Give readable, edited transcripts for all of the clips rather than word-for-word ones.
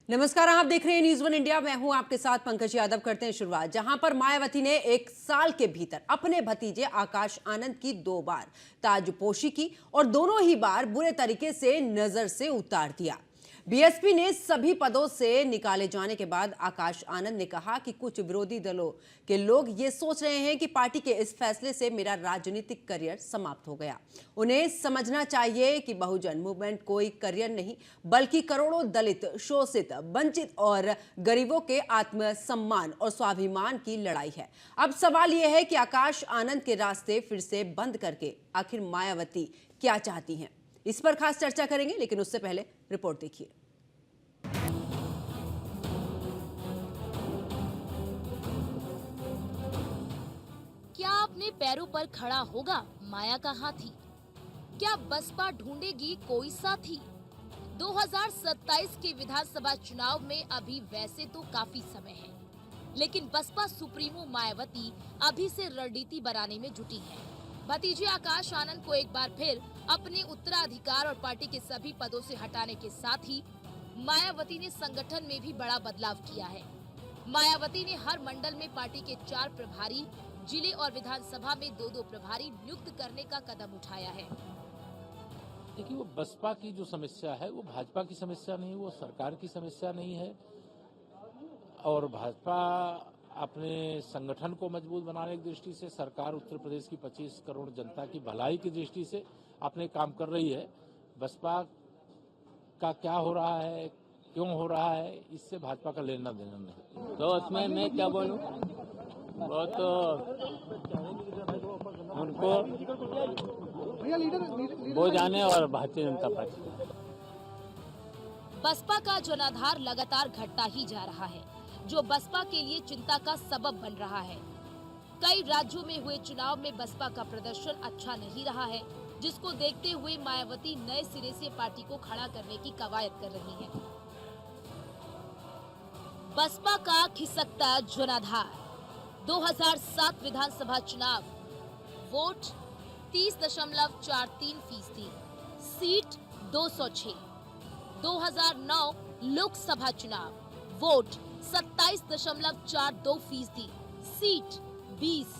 नमस्कार, आप देख रहे हैं न्यूज़ वन इंडिया। मैं हूं आपके साथ पंकज यादव। करते हैं शुरुआत जहां पर मायावती ने एक साल के भीतर अपने भतीजे आकाश आनंद की 2 बार ताजपोशी की और दोनों ही बार बुरे तरीके से नजर से उतार दिया। बीएसपी ने सभी पदों से निकाले जाने के बाद आकाश आनंद ने कहा कि कुछ विरोधी दलों के लोग ये सोच रहे हैं कि पार्टी के इस फैसले से मेरा राजनीतिक करियर समाप्त हो गया। उन्हें समझना चाहिए कि बहुजन मूवमेंट कोई करियर नहीं, बल्कि करोड़ों दलित, शोषित, वंचित और गरीबों के आत्मसम्मान और स्वाभिमान की लड़ाई है। अब सवाल यह है कि आकाश आनंद के रास्ते फिर से बंद करके आखिर मायावती क्या चाहती हैं। इस पर खास चर्चा करेंगे, लेकिन उससे पहले रिपोर्ट देखिए। क्या अपने पैरों पर खड़ा होगा माया का हाथी? क्या बसपा ढूंढेगी कोई साथी? 2027 के विधानसभा चुनाव में अभी वैसे तो काफी समय है, लेकिन बसपा सुप्रीमो मायावती अभी से रणनीति बनाने में जुटी है। भतीजे आकाश आनंद को एक बार फिर अपने उत्तराधिकार और पार्टी के सभी पदों से हटाने के साथ ही मायावती ने संगठन में भी बड़ा बदलाव किया है। मायावती ने हर मंडल में पार्टी के 4 प्रभारी, जिले और विधानसभा में 2-2 प्रभारी नियुक्त करने का कदम उठाया है। देखिए, वो बसपा की जो समस्या है वो भाजपा की समस्या नहीं, वो सरकार की समस्या नहीं है। और भाजपा अपने संगठन को मजबूत बनाने की दृष्टि से, सरकार उत्तर प्रदेश की 25 करोड़ जनता की भलाई की दृष्टि से अपने काम कर रही है। बसपा का क्या हो रहा है, क्यों हो रहा है, इससे भाजपा का लेना देना नहीं। तो उसमें मैं क्या बोलूं, वो तो उनको वो जाने और भारतीय जनता पार्टी। बसपा का जनाधार लगातार घटता ही जा रहा है, जो बसपा के लिए चिंता का सबब बन रहा है। कई राज्यों में हुए चुनाव में बसपा का प्रदर्शन अच्छा नहीं रहा है, जिसको देखते हुए मायावती नए सिरे से पार्टी को खड़ा करने की कवायद कर रही है। बसपा का खिसकता जनाधार। 2007 विधानसभा चुनाव, वोट 30.43%, सीट 206। 2009 लोकसभा चुनाव, वोट 27.42%, सीट 20।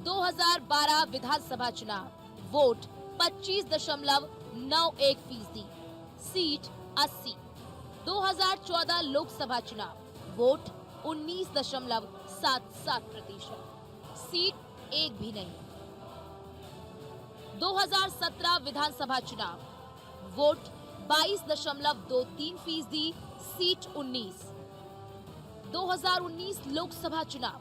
2012 विधानसभा चुनाव, वोट 25.91%, सीट 80। 2014 लोकसभा चुनाव, वोट 19.77%, सीट एक भी नहीं। 2017 विधानसभा चुनाव, वोट 22.23%, सीट 19। 2019 लोकसभा चुनाव,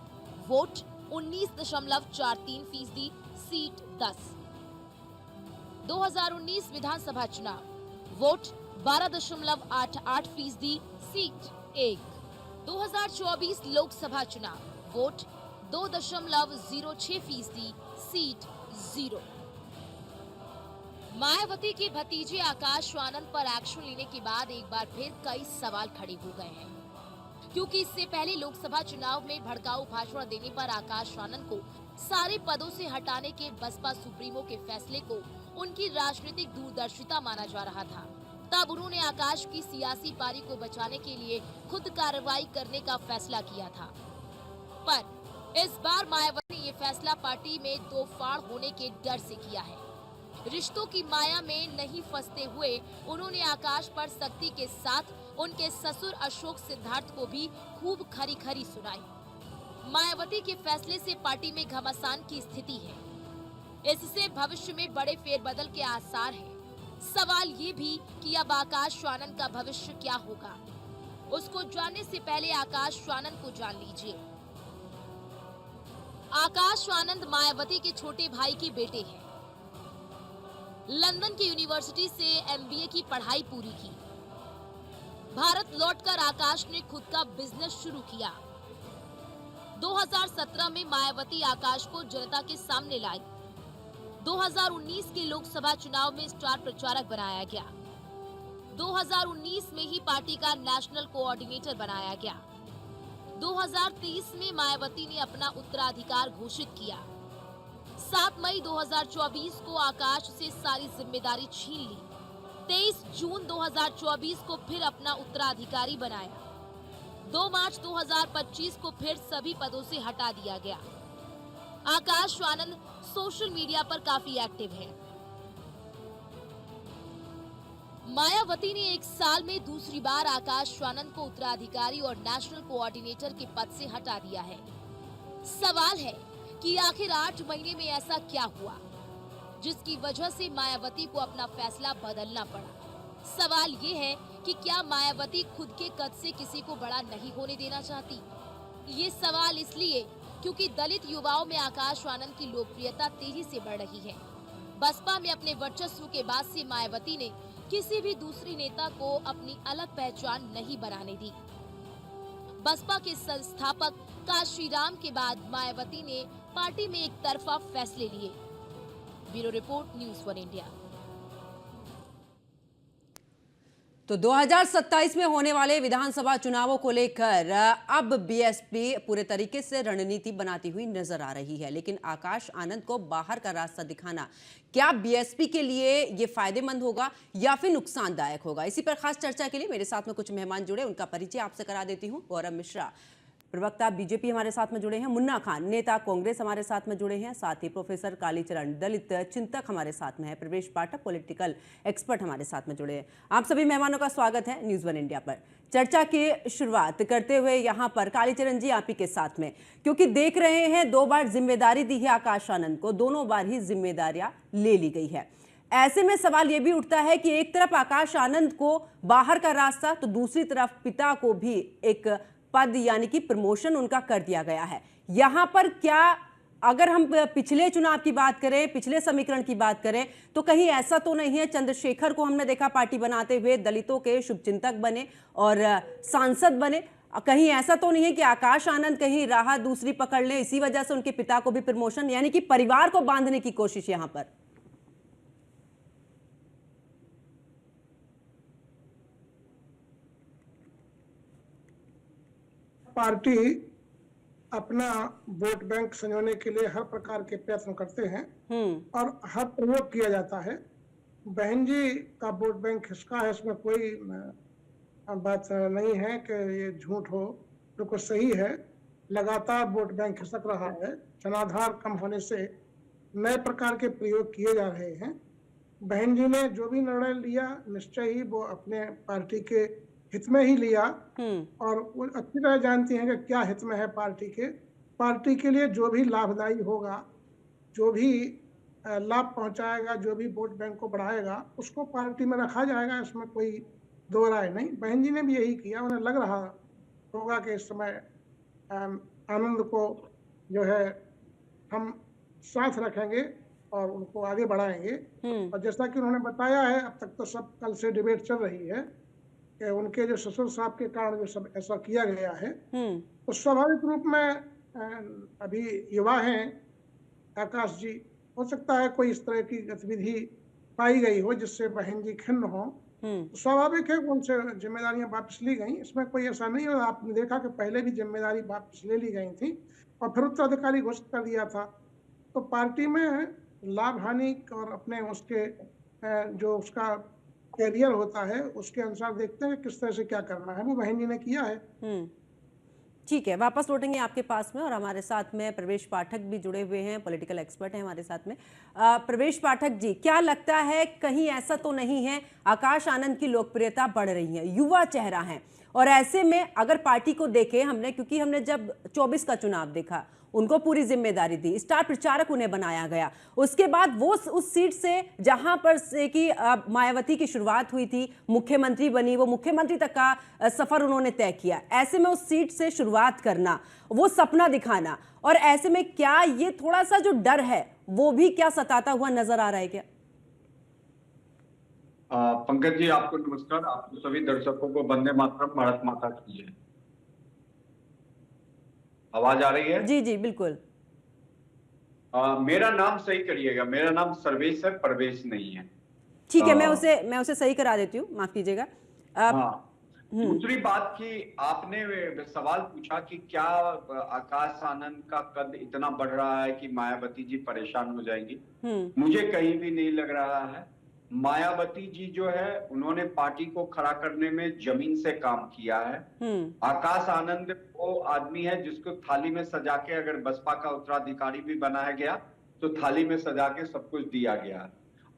वोट 19.43%, सीट 10। 2019 विधानसभा चुनाव, वोट 12.88%, सीट 1। 2024 लोकसभा चुनाव, वोट 2.06%, सीट 0। मायावती के भतीजे आकाश आनंद पर एक्शन लेने के बाद एक बार फिर कई सवाल खड़े हो गए हैं, क्योंकि इससे पहले लोकसभा चुनाव में भड़काऊ भाषण देने पर आकाश आनंद को सारे पदों से हटाने के बसपा सुप्रीमो के फैसले को उनकी राजनीतिक दूरदर्शिता माना जा रहा था। तब उन्होंने आकाश की सियासी पारी को बचाने के लिए खुद कार्रवाई करने का फैसला किया था। पर इस बार मायावती ने ये फैसला पार्टी में दो फाड़ होने के डर से किया है। रिश्तों की माया में नहीं फंसते हुए उन्होंने आकाश पर सख्ती के साथ उनके ससुर अशोक सिद्धार्थ को भी खूब खरी खरी सुनाई। मायावती के फैसले से पार्टी में घमासान की स्थिति है। इससे भविष्य में बड़े फेरबदल के आसार हैं। सवाल ये भी कि अब आकाश आनंद का भविष्य क्या होगा। उसको जानने से पहले आकाश आनंद को जान लीजिए। आकाश आनंद मायावती के छोटे भाई के बेटे हैं। लंदन की यूनिवर्सिटी से एमबीए की पढ़ाई पूरी की। भारत लौटकर आकाश ने खुद का बिजनेस शुरू किया। 2017 में मायावती आकाश को जनता के सामने लाई। 2019 के लोकसभा चुनाव में स्टार प्रचारक बनाया गया। 2019 में ही पार्टी का नेशनल कोऑर्डिनेटर बनाया गया। 2023 में मायावती ने अपना उत्तराधिकार घोषित किया। 7 मई 2024 को आकाश से सारी जिम्मेदारी छीन ली। 23 जून 2024 को फिर अपना उत्तराधिकारी बनाया। 2 मार्च 2025 को फिर सभी पदों से हटा दिया गया। आकाश स्वानंद सोशल मीडिया पर काफी एक्टिव है। मायावती ने एक साल में दूसरी बार आकाश स्वानंद को उत्तराधिकारी और नेशनल कोऑर्डिनेटर के पद से हटा दिया है। सवाल है कि आखिर 8 महीने में ऐसा क्या हुआ जिसकी वजह से मायावती को अपना फैसला बदलना पड़ा। सवाल ये है कि क्या मायावती खुद के कद से किसी को बड़ा नहीं होने देना चाहती। ये सवाल इसलिए क्योंकि दलित युवाओं में आकाश स्वानंद की लोकप्रियता तेजी से बढ़ रही है। बसपा में अपने वर्चस्व के बाद से मायावती ने किसी भी दूसरी नेता को अपनी अलग पहचान नहीं बनाने दी। बसपा के संस्थापक काशीराम के बाद मायावती ने पार्टी में एक तरफा फैसले लिए। Bureau report, news 1 India. तो 2027 में होने वाले विधानसभा चुनावों को लेकर अब बीएसपी पूरे तरीके से रणनीति बनाती हुई नजर आ रही है, लेकिन आकाश आनंद को बाहर का रास्ता दिखाना क्या बीएसपी के लिए ये फायदेमंद होगा या फिर नुकसानदायक होगा? इसी पर खास चर्चा के लिए मेरे साथ में कुछ मेहमान जुड़े, उनका परिचय आपसे करा देती हूँ। गौरव मिश्रा, प्रवक्ता बीजेपी हमारे साथ में जुड़े हैं। मुन्ना खान, नेता कांग्रेस हमारे साथ में जुड़े हैं। साथ ही प्रोफेसर कालीचरण, दलित चिंतक हमारे साथ में है। प्रवेश पाठक, पॉलिटिकल एक्सपर्ट हमारे साथ में जुड़े हैं। आप सभी मेहमानों का स्वागत है न्यूज़ 1 इंडिया पर। चर्चा की शुरुआत करते हुए यहाँ पर कालीचरण जी आप ही के साथ में, क्योंकि देख रहे हैं 2 बार जिम्मेदारी दी है आकाश आनंद को, दोनों बार ही जिम्मेदारियां ले ली गई है। ऐसे में सवाल यह भी उठता है कि एक तरफ आकाश आनंद को बाहर का रास्ता, तो दूसरी तरफ पिता को भी एक पद यानी कि प्रमोशन उनका कर दिया गया है। यहां पर क्या, अगर हम पिछले चुनाव की बात करें, पिछले समीकरण की बात करें, तो कहीं ऐसा तो नहीं है, चंद्रशेखर को हमने देखा पार्टी बनाते हुए दलितों के शुभचिंतक बने और सांसद बने, कहीं ऐसा तो नहीं है कि आकाश आनंद कहीं राह दूसरी पकड़ ले, इसी वजह से उनके पिता को भी प्रमोशन, यानी कि परिवार को बांधने की कोशिश यहां पर? पार्टी अपना वोट बैंक संजोने के लिए हर प्रकार के प्रयत्न करते हैं और हर प्रयोग किया जाता है। बहन जी का वोट बैंक किसका है, इसमें कोई बात नहीं है कि ये झूठ हो, बिल्कुल सही है। लगातार वोट बैंक खिसक रहा है। जनाधार कम होने से नए प्रकार के प्रयोग किए जा रहे हैं। बहन जी ने जो भी निर्णय लिया निश्चय ही वो अपने पार्टी के हित में ही लिया और वो अच्छी तरह जानती हैं कि क्या हित में है पार्टी के लिए जो भी लाभदायी होगा, जो भी लाभ पहुंचाएगा, जो भी वोट बैंक को बढ़ाएगा, उसको पार्टी में रखा जाएगा, इसमें कोई दो राय नहीं। बहन जी ने भी यही किया। उन्हें लग रहा होगा कि इस समय आनंद को जो है हम साथ रखेंगे और उनको आगे बढ़ाएंगे। और जैसा कि उन्होंने बताया है, अब तक तो सब कल से डिबेट चल रही है कि उनके जो ससुर साहब के कारण जो सब ऐसा किया गया है, तो स्वाभाविक रूप में अभी युवा हैं आकाश जी, हो सकता है कोई इस तरह की गतिविधि पाई गई हो जिससे बहन जी खिन्न हो। तो स्वाभाविक है उनसे जिम्मेदारियां वापस ली गई, इसमें कोई ऐसा नहीं है। आपने देखा कि पहले भी जिम्मेदारी वापस ले ली गई थी और फिर उत्तराधिकारी घोषित कर दिया था। तो पार्टी में लाभ हानि और अपने उसके जो उसका कैरियर होता है उसके अनुसार देखते हैं किस तरह से क्या करना है, वो बहन जी ने किया है। ठीक है, वापस लौटेंगे आपके पास में। और हमारे साथ में प्रवेश पाठक भी जुड़े हुए हैं, पॉलिटिकल एक्सपर्ट हैं हमारे साथ में। प्रवेश पाठक जी, क्या लगता है कहीं ऐसा तो नहीं है आकाश आनंद की लोकप्रियता बढ़ रही है, युवा चेहरा है, और ऐसे में अगर पार्टी को देखें हमने, क्योंकि हमने जब 24 का चुनाव देखा, उनको पूरी जिम्मेदारी दी, स्टार प्रचारक उन्हें बनाया गया, उसके बाद वो उस सीट से जहां पर से कि मायावती की शुरुआत हुई थी, मुख्यमंत्री बनी, वो मुख्यमंत्री तक का सफर उन्होंने तय किया। ऐसे में उस सीट से शुरुआत करना, वो सपना दिखाना, और ऐसे में क्या ये थोड़ा सा जो डर है वो भी क्या सताता हुआ नजर आ रहा है क्या? पंकज जी, आपको नमस्कार। आपको सभी दर्शकों को वंदे मातरम, भारत माता की जय। आवाज आ रही है? जी जी बिल्कुल। मेरा नाम सही करिएगा, मेरा नाम सर्वेश है, परवेश नहीं है। ठीक है, मैं उसे सही करा देती हूँ, माफ कीजिएगा। दूसरी बात की आपने सवाल पूछा कि क्या आकाश आनंद का कद इतना बढ़ रहा है कि मायावती जी परेशान हो जाएंगी। मुझे कहीं भी नहीं लग रहा है। मायावती जी जो है उन्होंने पार्टी को खड़ा करने में जमीन से काम किया है। आकाश आनंद वो आदमी है जिसको थाली में सजा के, अगर बसपा का उत्तराधिकारी भी बनाया गया तो थाली में सजा के सब कुछ दिया गया।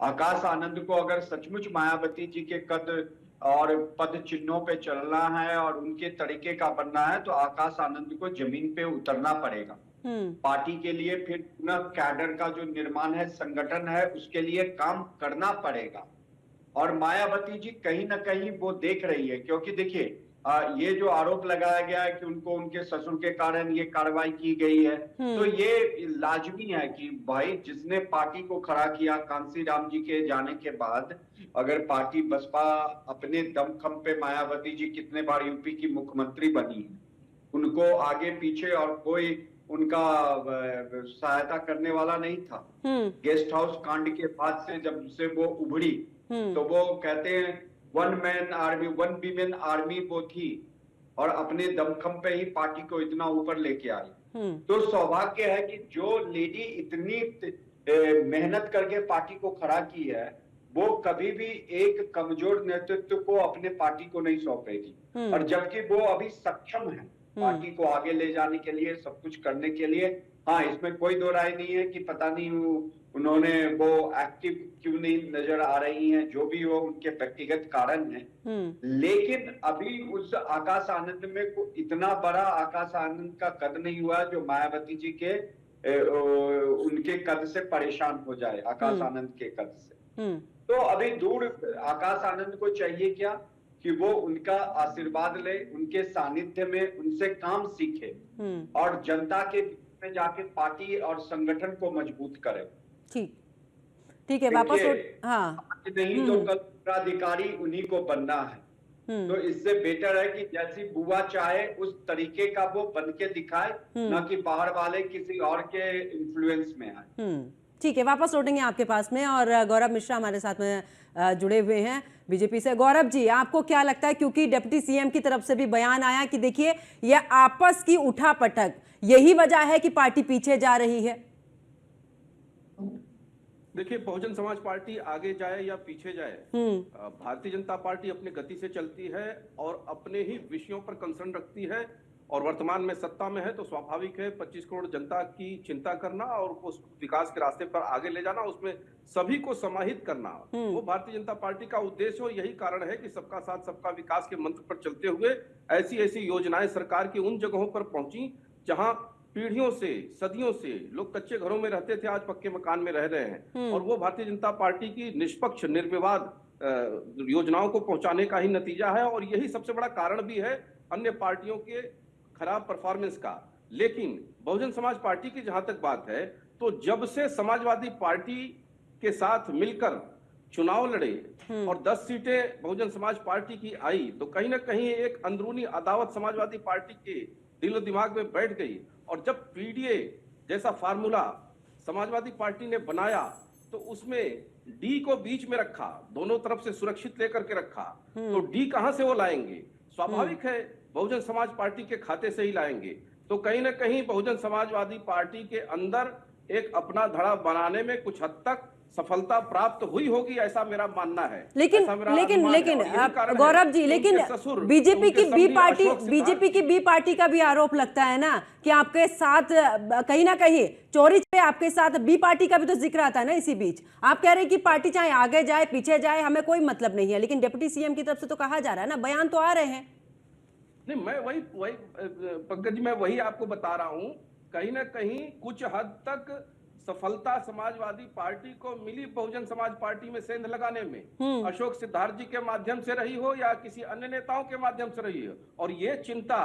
आकाश आनंद को अगर सचमुच मायावती जी के कद और पद चिन्हों पे चलना है और उनके तरीके का बनना है तो आकाश आनंद को जमीन पे उतरना पड़ेगा। पार्टी के लिए फिर पुनः कैडर का जो निर्माण है, संगठन है, उसके लिए काम करना पड़ेगा। और मायावती जी कहीं ना कहीं वो देख रही है, क्योंकि देखिए ये जो आरोप लगाया गया है कि उनको उनके ससुर के कारण ये कार्रवाई की गई है, तो ये लाजमी है कि भाई जिसने पार्टी को खड़ा किया कांसी राम जी के जाने के बाद, अगर पार्टी बसपा अपने दमखम पे, मायावती जी कितने बार यूपी की मुख्यमंत्री बनी है, उनको आगे पीछे और कोई उनका सहायता करने वाला नहीं था। गेस्ट हाउस कांड के बाद से जब से वो उभरी तो वो कहते हैं one man army, one women army वो थी और अपने दमखम पे ही पार्टी को इतना ऊपर लेके आई। तो सौभाग्य है कि जो लेडी इतनी मेहनत करके पार्टी को खड़ा की है, वो कभी भी एक कमजोर नेतृत्व को अपने पार्टी को नहीं सौंपेगी। और जबकि वो अभी सक्षम है पार्टी को आगे ले जाने के लिए, सब कुछ करने के लिए। हाँ, इसमें कोई दो राय नहीं है कि पता नहीं उन्होंने वो एक्टिव क्यों नहीं नजर आ रही हैं, जो भी हो उनके व्यक्तिगत कारण है। लेकिन अभी उस आकाश आनंद में इतना बड़ा आकाश आनंद का कद नहीं हुआ जो मायावती जी के उनके कद से परेशान हो जाए, आकाश आनंद के कद से। तो अभी दूर आकाश आनंद को चाहिए क्या कि वो उनका आशीर्वाद ले, उनके सानिध्य में उनसे काम सीखे और जनता के बीच में जाके पार्टी और संगठन को मजबूत करे। ठीक है, वापस हाँ, नहीं तो कल उत्तराधिकारी उन्हीं को बनना है। तो इससे बेटर है कि जैसी बुआ चाहे उस तरीके का वो बन के दिखाए, ना कि बाहर वाले किसी और के इन्फ्लुएंस में आए। ठीक है, वापस लौटेंगे आपके पास में। और गौरव मिश्रा हमारे साथ में जुड़े हुए हैं बीजेपी से। गौरव जी, आपको क्या लगता है, क्योंकि डिप्टी सीएम की तरफ से भी बयान आया कि देखिए यह आपस की उठापटक यही वजह है कि पार्टी पीछे जा रही है। देखिए, बहुजन समाज पार्टी आगे जाए या पीछे जाए, भारतीय जनता पार्टी अपनी गति से चलती है और अपने ही विषयों पर कंसर्न रखती है। और वर्तमान में सत्ता में है तो स्वाभाविक है 25 करोड़ जनता की चिंता करना और उस विकास के रास्ते पर आगे ले जाना, उसमें सभी को समाहित करना, वो भारतीय जनता पार्टी का उद्देश्य हो। यही कारण है कि सबका साथ सबका विकास के मंत्र पर चलते हुए ऐसी ऐसी योजनाएं सरकार की उन जगहों पर पहुंची जहां पीढ़ियों से, सदियों से लोग कच्चे घरों में रहते थे, आज पक्के मकान में रह रहे हैं। और वो भारतीय जनता पार्टी की निष्पक्ष, निर्विवाद योजनाओं को पहुंचाने का ही नतीजा है। और यही सबसे बड़ा कारण भी है अन्य पार्टियों के खराब परफॉर्मेंस का। लेकिन बहुजन समाज पार्टी की जहां तक बात है, तो जब से समाजवादी पार्टी के साथ मिलकर चुनाव लड़े और 10 सीटें बहुजन समाज पार्टी की आई, तो कहीं ना कहीं एक अंदरूनी अदावत समाजवादी पार्टी के दिलो दिमाग में बैठ गई। और जब पीडीए जैसा फार्मूला समाजवादी पार्टी ने बनाया तो उसमें डी को बीच में रखा, दोनों तरफ से सुरक्षित लेकर के रखा, तो डी कहां से वो लाएंगे? स्वाभाविक है बहुजन समाज पार्टी के खाते से ही लाएंगे। तो कहीं ना कहीं बहुजन समाजवादी पार्टी के अंदर एक अपना धड़ा बनाने में कुछ हद तक सफलता प्राप्त हुई होगी, ऐसा मेरा मानना है। लेकिन गौरव जी, लेकिन बीजेपी की बी पार्टी का भी आरोप लगता है ना कि आपके साथ कहीं ना कहीं चोरी से आपके साथ बी पार्टी का भी तो जिक्र आता है ना इसी बीच। आप कह रहे हैं कि पार्टी चाहे आगे जाए पीछे जाए हमें कोई मतलब नहीं है, लेकिन डिप्टी सीएम की तरफ से तो कहा जा रहा है ना, बयान तो आ रहे हैं। नहीं, मैं वही पंकज जी, मैं वही आपको बता रहा हूं, कहीं ना कहीं कुछ हद तक सफलता समाजवादी पार्टी को मिली बहुजन समाज पार्टी में सेंध लगाने में, अशोक सिद्धार्थ जी के माध्यम से रही हो या किसी अन्य नेताओं के माध्यम से रही हो। और ये चिंता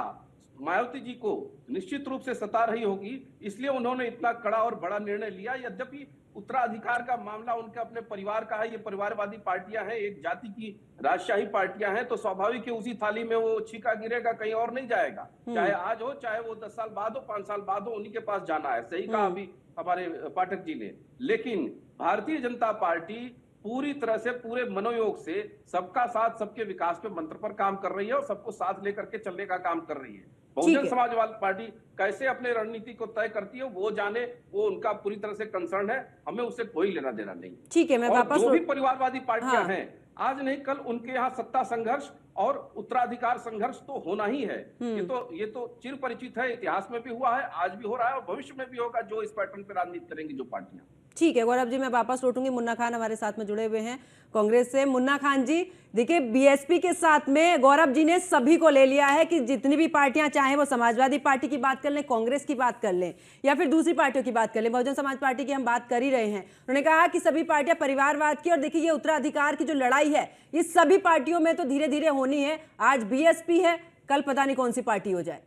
मायावती जी को निश्चित रूप से सता रही होगी, इसलिए उन्होंने इतना कड़ा और बड़ा निर्णय लिया। यद्यपि उत्तराधिकार का मामला उनके अपने परिवार का है, ये परिवारवादी पार्टियां हैं, एक जाति की राजशाही पार्टियां हैं, तो स्वाभाविक है उसी थाली में वो छीका गिरेगा, कहीं और नहीं जाएगा। चाहे आज हो, चाहे वो 10 साल बाद हो, 5 साल बाद हो, उन्हीं के पास जाना है। सही कहा अभी हमारे पाठक जी ने। लेकिन भारतीय जनता पार्टी पूरी तरह से पूरे मनोयोग से सबका साथ सबके विकास पे मंत्र पर काम कर रही है और सबको साथ लेकर के चलने का काम कर रही है। बहुजन समाजवादी पार्टी कैसे अपने रणनीति को तय करती है वो जाने, वो उनका पूरी तरह से कंसर्न है, हमें उससे कोई लेना देना नहीं। ठीक है, मैं वापस जो भी परिवारवादी पार्टियां हैं, आज नहीं कल उनके यहाँ सत्ता संघर्ष और उत्तराधिकार संघर्ष तो होना ही है। ये तो चिर परिचित है, इतिहास में भी हुआ है, आज भी हो रहा है और भविष्य में भी होगा, जो इस पैटर्न पर राजनीति करेंगी जो पार्टियां। ठीक है गौरव जी, मैं वापस लौटूंगी। मुन्ना खान हमारे साथ में जुड़े हुए हैं कांग्रेस से। मुन्ना खान जी, देखिए बीएसपी के साथ में गौरव जी ने सभी को ले लिया है कि जितनी भी पार्टियां चाहें, वो समाजवादी पार्टी की बात कर लें, कांग्रेस की बात कर लें या फिर दूसरी पार्टियों की बात कर लें, बहुजन समाज पार्टी की हम बात कर ही रहे हैं। उन्होंने कहा कि सभी पार्टियां परिवारवाद की, और देखिए ये उत्तराधिकार की जो लड़ाई है ये सभी पार्टियों में तो धीरे धीरे होनी है। आज बीएसपी है, कल पता नहीं कौन सी पार्टी हो जाए।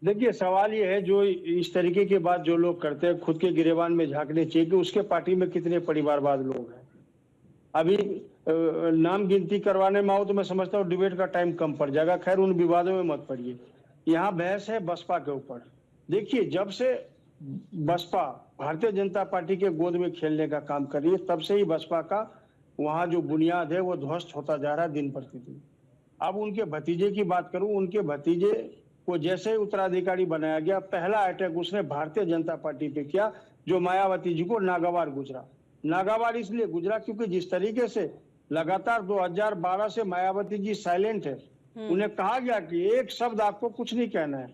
देखिए सवाल ये है, जो इस तरीके की बात जो लोग करते हैं, खुद के गिरेबान में झांकने चाहिए कि उसके पार्टी में कितने परिवारवाद लोग हैं। अभी नाम गिनती करवाने में आओ तो मैं समझता हूँ डिबेट का टाइम कम पड़ जाएगा। खैर उन विवादों में मत पड़िए। यहाँ बहस है बसपा के ऊपर। देखिए जब से बसपा भारतीय जनता पार्टी के गोद में खेलने का काम कर रही है, तब से ही बसपा का वहाँ जो बुनियाद है वो ध्वस्त होता जा रहा है दिन प्रतिदिन। अब उनके भतीजे की बात करूं, उनके भतीजे को जैसे ही उत्तराधिकारी बनाया गया, पहला अटैक उसने भारतीय जनता पार्टी पे किया, जो मायावती जी को नागवार गुजरा। नागवार इसलिए गुजरा क्योंकि जिस तरीके से लगातार 2012 से मायावती जी साइलेंट है, उन्हें कहा गया कि एक शब्द आपको कुछ नहीं कहना है,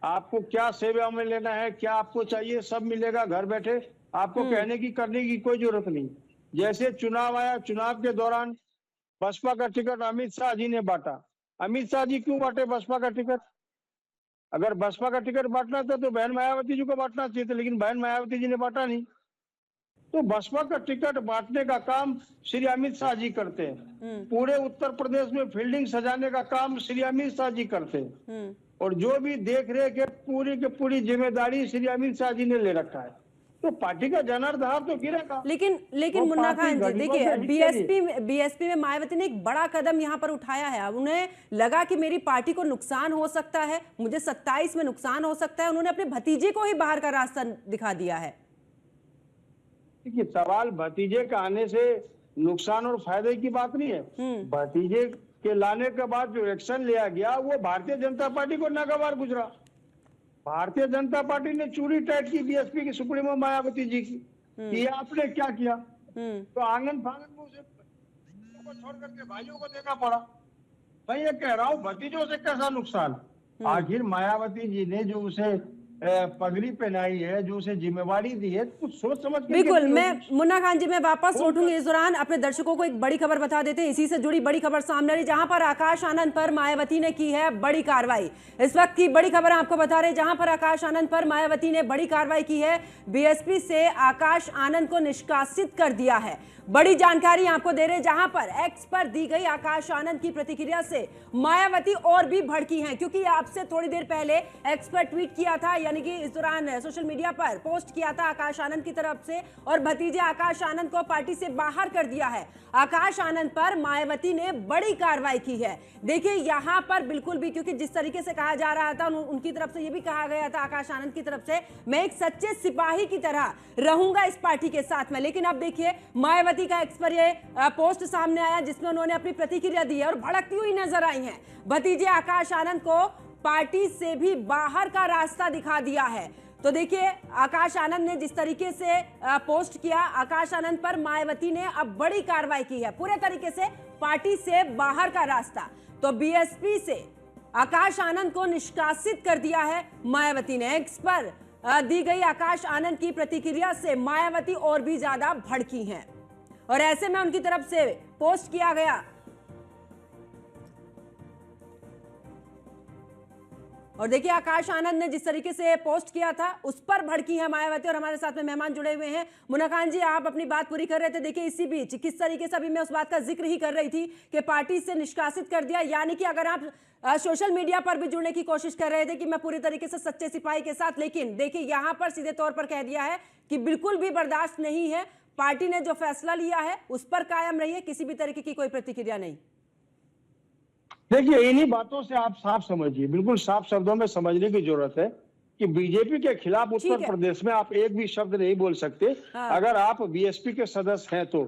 आपको क्या सेवा में लेना है, क्या आपको चाहिए, सब मिलेगा घर बैठे, आपको कहने की करने की कोई जरूरत नहीं। जैसे चुनाव आया, चुनाव के दौरान बसपा का टिकट अमित शाह जी ने बांटा। अमित शाह जी क्यों बांटे बसपा का टिकट? अगर बसपा का टिकट बांटना था तो बहन मायावती जी को बांटना चाहिए था, लेकिन बहन मायावती जी ने बांटा नहीं। तो बसपा का टिकट बांटने का काम श्री अमित शाह जी करते हैं। पूरे उत्तर प्रदेश में फील्डिंग सजाने का काम श्री अमित शाह जी करते हैं, और जो भी देख रेख है पूरी की पूरी जिम्मेदारी श्री अमित शाह जी ने ले रखा है। तो पार्टी का जनार्दन तो गिरेगा। लेकिन मुन्ना खान जी, देखिए बीएसपी में मायावती ने एक बड़ा कदम यहाँ पर उठाया है। अब उन्हें लगा कि मेरी पार्टी को नुकसान हो सकता है, मुझे 27 में नुकसान हो सकता है, उन्होंने अपने भतीजे को ही बाहर का रास्ता दिखा दिया है। देखिए सवाल भतीजे का आने से नुकसान और फायदे की बात नहीं है। भतीजे के लाने के बाद जो एक्शन लिया गया वो भारतीय जनता पार्टी को नागवार गुजरा। भारतीय जनता पार्टी ने चूड़ी टाइट की बीएसपी की सुप्रीमो मायावती जी की। ये आपने क्या किया? तो आंगन फांगन में उसे को छोड़ करके भाइयों को देना पड़ा। मैं ये कह रहा हूँ भतीजों से कैसा नुकसान? आखिर मायावती जी ने जो उसे पगड़ी पहनाई है, जो उसे जिम्मेवारी दी है, कुछ सोच समझ के। बिल्कुल, मैं मुन्ना खान जी मैं वापस लौटूंगी। इस दौरान अपने दर्शकों को एक बड़ी खबर बता देते हैं। इसी से जुड़ी बड़ी खबर सामने आ रही, जहां पर आकाश आनंद पर मायावती ने की है बड़ी कार्रवाई। इस वक्त की बड़ी खबर आपको बता रहे, जहां पर आकाश आनंद पर मायावती ने बड़ी कार्रवाई की है। बीएसपी से आकाश आनंद को निष्कासित कर दिया है। बड़ी जानकारी आपको दे रहे, जहां पर एक्स पर दी गई आकाश आनंद की प्रतिक्रिया से मायावती और भी भड़की हैं, क्योंकि आपसे थोड़ी देर पहले एक्स पर ट्वीट किया था, यानी कि इस दौरान सोशल मीडिया पर पोस्ट किया था आकाश आनंद की तरफ से, और भतीजे आकाश आनंद को पार्टी से बाहर कर दिया है। आकाश आनंद पर मायावती ने बड़ी कार्रवाई की है। देखिए यहां पर बिल्कुल भी, क्योंकि जिस तरीके से कहा जा रहा था, उनकी तरफ से यह भी कहा गया था आकाश आनंद की तरफ से, मैं एक सच्चे सिपाही की तरह रहूंगा इस पार्टी के साथ में। लेकिन अब देखिए मायावती का एक्स पर ये पोस्ट सामने आया, जिसमें उन्होंने अपनी प्रतिक्रिया दी है और भड़कती हुई नजर आई हैं। भतीजे आकाश आनंद को पार्टी से भी बाहर का रास्ता दिखा दिया है। तो देखिए आकाश आनंद ने जिस तरीके से पोस्ट किया, आकाश आनंद पर मायावती ने अब बड़ी कार्रवाई की है, पूरे तरीके से पार्टी से बाहर का रास्ता। तो बीएसपी से आकाश आनंद को निष्कासित कर दिया है मायावती ने। एक्स पर दी गई आकाश आनंद की प्रतिक्रिया से मायावती और भी ज्यादा भड़की हैं, और ऐसे में उनकी तरफ से पोस्ट किया गया। और देखिए आकाश आनंद ने जिस तरीके से पोस्ट किया था उस पर भड़की है मायावती, और हमारे साथ में मेहमान जुड़े हुए हैं। मुन्ना खान जी, आप अपनी बात पूरी कर रहे थे। देखिए इसी बीच किस तरीके से, अभी मैं उस बात का जिक्र ही कर रही थी कि पार्टी से निष्कासित कर दिया, यानी कि अगर आप सोशल मीडिया पर भी जुड़ने की कोशिश कर रहे थे कि मैं पूरी तरीके से सच्चे सिपाही के साथ, लेकिन देखिए यहां पर सीधे तौर पर कह दिया है कि बिल्कुल भी बर्दाश्त नहीं है, पार्टी ने जो फैसला लिया है उस पर कायम रहिए, किसी भी तरीके की कोई प्रतिक्रिया नहीं। देखिए इन्हीं बातों से आप साफ समझिए, बिल्कुल साफ शब्दों में समझने की जरूरत है कि बीजेपी के खिलाफ उत्तर प्रदेश में आप एक भी शब्द नहीं बोल सकते अगर आप बीएसपी के सदस्य हैं तो,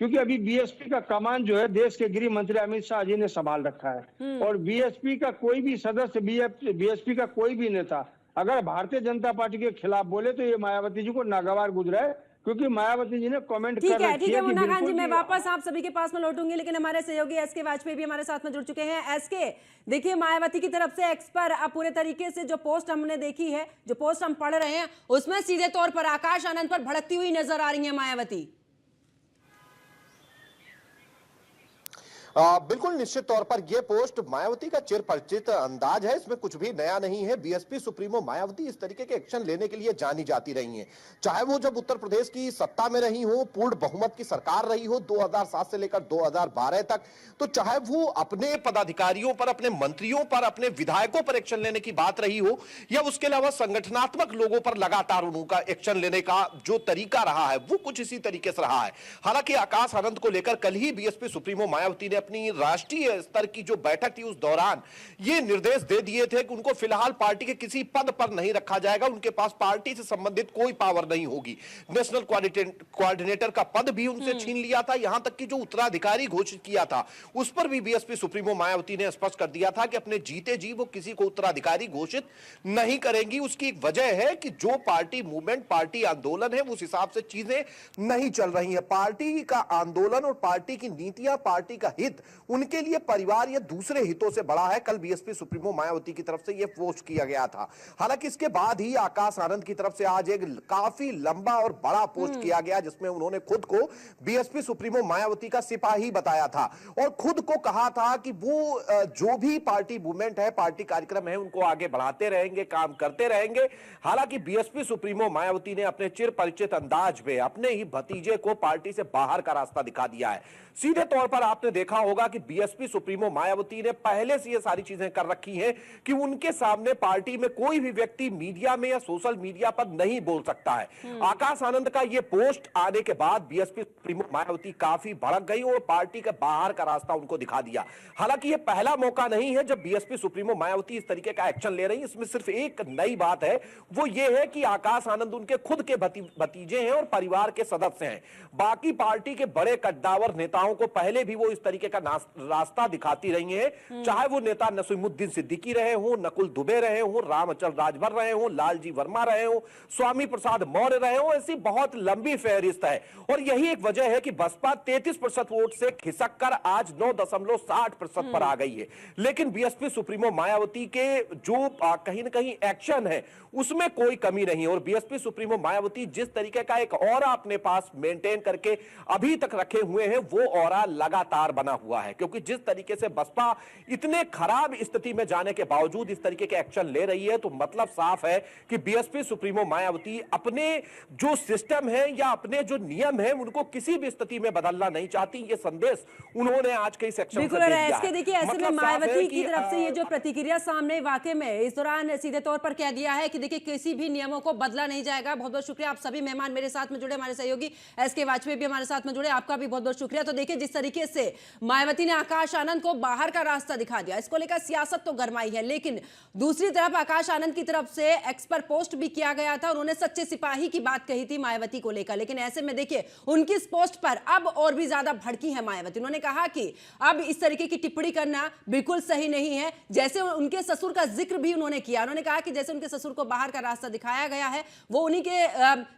क्योंकि अभी बीएसपी का कमान जो है देश के गृह मंत्री अमित शाह जी ने संभाल रखा है। और बीएसपी का कोई भी सदस्य, बीएसपी का कोई भी नेता अगर भारतीय जनता पार्टी के खिलाफ बोले तो ये मायावती जी को नागवार गुजरा है, क्योंकि मायावती जी ने कमेंट कर रखी है। ठीक है मुन्ना खान जी, मैं वापस आप सभी के पास में लौटूंगी, लेकिन हमारे सहयोगी एसके वाजपेयी भी हमारे साथ में जुड़ चुके हैं। एसके, देखिए मायावती की तरफ से एक्स पर अब पूरे तरीके से जो पोस्ट हमने देखी है, जो पोस्ट हम पढ़ रहे हैं, उसमें सीधे तौर पर आकाश आनंद पर भड़कती हुई नजर आ रही है मायावती। बिल्कुल निश्चित तौर पर यह पोस्ट मायावती का चिरपरिचित अंदाज है, इसमें कुछ भी नया नहीं है। बीएसपी सुप्रीमो मायावती इस तरीके के एक्शन लेने के लिए जानी जाती रही हैं, चाहे वो जब उत्तर प्रदेश की सत्ता में रही हो, पूर्ण बहुमत की सरकार रही हो 2007 से लेकर 2012 तक, तो चाहे वो अपने पदाधिकारियों पर, अपने मंत्रियों पर, अपने विधायकों पर एक्शन लेने की बात रही हो, या उसके अलावा संगठनात्मक लोगों पर लगातार उनका एक्शन लेने का जो तरीका रहा है वो कुछ इसी तरीके से रहा है। हालांकि आकाश आनंद को लेकर कल ही बीएसपी सुप्रीमो मायावती ने अपनी राष्ट्रीय स्तर की जो बैठक थी उस दौरान ये निर्देश दे दिए थे कि उनको फिलहाल पार्टी के किसी पद पर नहीं रखा जाएगा, उनके पास पार्टी से संबंधित कोई पावर नहीं होगी। नेशनल कोऑर्डिनेटर का पद भी उनसे छीन लिया था, यहां तक कि जो उत्तराधिकारी घोषित किया था उस पर भी बीएसपी सुप्रीमो मायावती ने स्पष्ट कर दिया था कि अपने जीते जी वो किसी को उत्तराधिकारी घोषित नहीं करेंगी। उसकी एक वजह है कि जो पार्टी मूवमेंट, पार्टी आंदोलन है, उस हिसाब से चीजें नहीं चल रही है। पार्टी का आंदोलन और पार्टी की नीतियां, पार्टी का हित उनके लिए परिवार या दूसरे हितों से बड़ा है। कल बीएसपी सुप्रीमो मायावती की तरफ से यह पोस्ट किया गया था। हालांकि इसके बाद ही आकाश आनंद की तरफ से आज एक काफी लंबा और बड़ा पोस्ट किया गया, जिसमें उन्होंने खुद को बीएसपी सुप्रीमो मायावती का सिपाही बताया था और खुद को कहा था कि वो जो भी पार्टी मूवमेंट है, पार्टी कार्यक्रम है, उनको आगे बढ़ाते रहेंगे, काम करते रहेंगे। हालांकि बीएसपी सुप्रीमो मायावती ने अपने चिर परिचित अंदाज में अपने ही भतीजे को पार्टी से बाहर का रास्ता दिखा दिया है। सीधे तौर पर आपने देखा होगा कि बीएसपी सुप्रीमो मायावती ने पहले से ये सारी चीजें कर रखी हैं कि उनके सामने पार्टी में कोई भी व्यक्ति मीडिया में या सोशल मीडिया पर नहीं बोल सकता है। आकाश आनंद का ये पोस्ट आने के बाद बीएसपी सुप्रीमो मायावती काफी भड़क गई और पार्टी के बाहर का रास्ता उनको दिखा दिया। हालांकि ये पहला मौका नहीं है जब बीएसपी सुप्रीमो मायावती इस तरीके का एक्शन ले रही है। इसमें सिर्फ एक नई बात है, वो ये है कि आकाश आनंद उनके खुद के भतीजे हैं और परिवार के सदस्य हैं। बाकी पार्टी के बड़े कद्दावर नेताओं को पहले भी वो इस तरीके का रास्ता दिखाती रही हैं, चाहे वो नेता नसीमुद्दीन सिद्दीकी रहे हो, नकुल दुबे रहे हो, रामअचल राजभर रहे हो, लालजी वर्मा रहे हो, स्वामी प्रसाद मौर्य रहे हो। ऐसी बहुत लंबी फहरिस्त है और यही एक वजह है कि बसपा 33% वोट से खिसक कर आज 9.60% पर आ गई है। लेकिन बीएसपी सुप्रीमो मायावती के जो कहीं ना कहीं एक्शन है उसमें कोई कमी नहीं है और बीएसपी सुप्रीमो मायावती जिस तरीके का एक ऑरा अपने पास मेंटेन करके अभी तक रखे हुए हैं वो ऑरा लगातार बना हुआ है, क्योंकि जिस तरीके से बसपा इतने खराब स्थिति में जाने के बावजूद इस तरीके के एक्शन ले रही है तो मतलब साफ है कि बीएसपी सुप्रीमो मायावती अपने जो सिस्टम है या अपने जो नियम है उनको किसी भी स्थिति में बदलना नहीं चाहती। ये संदेश उन्होंने आज के इस एक्शन से दे दिया है। देखिए ऐसे में मायावती की तरफ से ये जो प्रतिक्रिया सामने वाकई में इस दौरान सीधे तौर पर कह दिया है कि देखिए किसी भी नियमों को बदला नहीं जाएगा। बहुत बहुत शुक्रिया आप सभी मेहमान मेरे साथ में जुड़े, हमारे सहयोगी एसके वाजपेयी भी हमारे साथ में जुड़े, आपका भी बहुत बहुत शुक्रिया। तो देखिए जिस तरीके से मायावती ने आकाश आनंद को बाहर का रास्ता दिखा दिया, इसको लेकर सियासत तो गरमाई है, लेकिन दूसरी तरफ आकाश आनंद की तरफ से एक्स पर पोस्ट भी किया गया था। उन्होंने सच्चे सिपाही की बात कही थी मायावती को लेकर, लेकिन ऐसे में देखिए उनकी इस पोस्ट पर अब और भी ज्यादा भड़की है मायावती। उन्होंने कहा कि अब इस तरीके की टिप्पणी करना बिल्कुल सही नहीं है। जैसे उनके ससुर का जिक्र भी उन्होंने किया, उन्होंने कहा कि जैसे उनके ससुर को बाहर का रास्ता दिखाया गया है वो उन्हीं के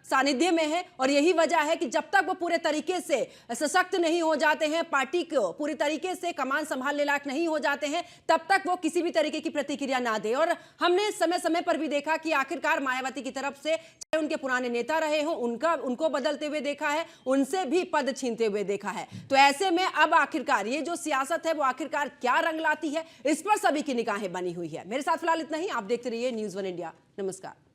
सानिध्य में है और यही वजह है कि जब तक वो पूरे तरीके से सशक्त नहीं हो जाते हैं, पार्टी को पूरी तरीके से कमान संभालने लायक नहीं हो जाते हैं, तब तक वो किसी भी तरीके की प्रतिक्रिया ना दे। और हमने समय समय पर भी देखा कि आखिरकार मायावती की तरफ से चाहे उनके पुराने नेता रहे हो उनको बदलते हुए देखा है, उनसे भी पद छीनते हुए देखा है। तो ऐसे में अब आखिरकार ये जो सियासत है वो आखिरकार क्या रंग लाती है, इस पर सभी की निगाहें बनी हुई है। मेरे साथ फिलहाल इतना ही। आप देखते रहिए न्यूज़ 1 इंडिया। नमस्कार।